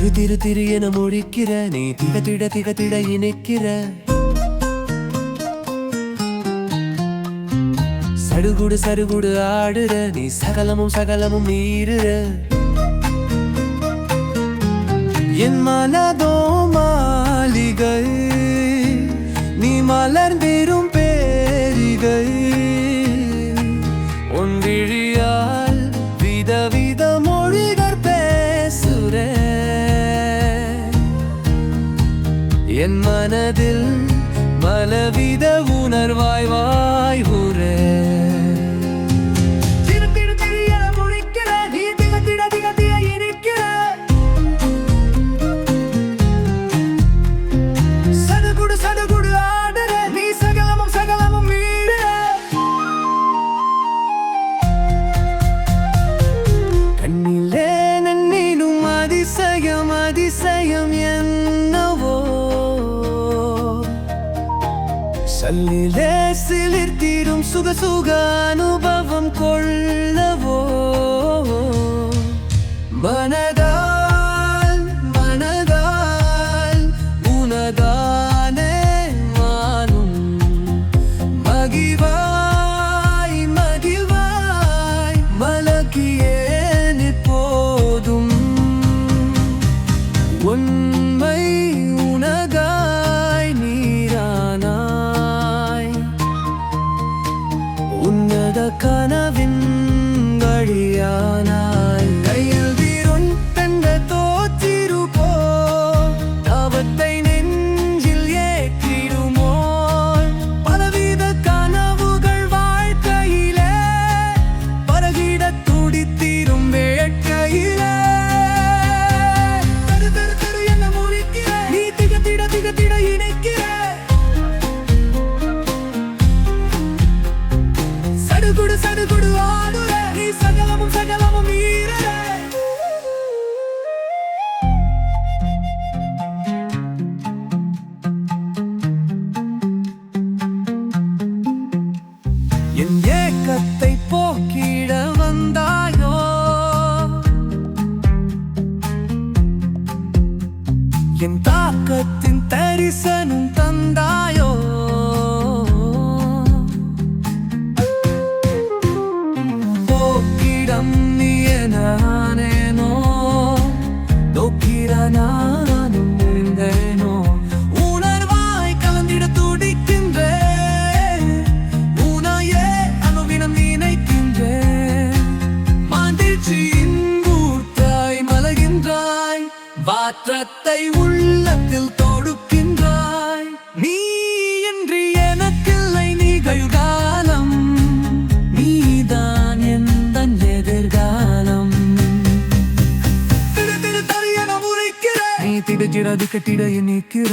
திரு திரு திரு என முழிக்கிற நீ திகத்திட திகத்திட இணைக்கிற சடுகுடு சடுகுடு ஆடுற நீ சகலமும் சகலமும் மீறுற என் மனதோ மாளிகை நீ மலர்ந்திரும் பேரிகை உன் விழியால் விதவித மொழிகள் பேசுற என் மனதில் பலவித உணர்வாய் வாய் ஊரே அதிசயம் என்னவோ சல்லிலே சிலிர்த்திடும் சுக சுக அனுபவம் கொள்ளவோ மனதால் மனதால் உனதானே மானும் மகிவாய் மகிவாய் மலக்கியே போதும் உண்மை உனதாய் நீரானாய் உன்னத கனவின் வழியானாய் கையில் வீருன் தந்த தோற்றிருப்போ தாவத்தை நெஞ்சில் ஏற்றிடுமோ பலவித கனவுகள் வாழ்க்கையிலே பரகிட துடித்திரும் வேட்கையிலே திட இணைக்கிற சடுகுடு சடுகுடு ஆடுற நீ சகலமும் சகலமும் மீறுற என் ஏக்கத்தை போக்கிட வந்தாயோ என் தாக்கத்தின் தரிசனம் தந்தாயோ போக்கிடம் நீ நானேனோ நோக்கிற நானும் இருந்தேனோ உணர்வாய் கலந்திட துடிக்கின்றேன் உனையே அனுவினம் நினைக்கின்றேன் மகிழ்ச்சியின் ஊற்றாய் மலகின்றாய் வாற்றத்தை உள்ளத்தில் தொடுக்கின்றாய் நீ இன்றி எனக்கில்லை நிகழ்காலம் நீதான் எந்த எதிர்காலம் திடு திடு தரியன முறைக்கிற நீ திடு திட திகட்டிட நிற்கிற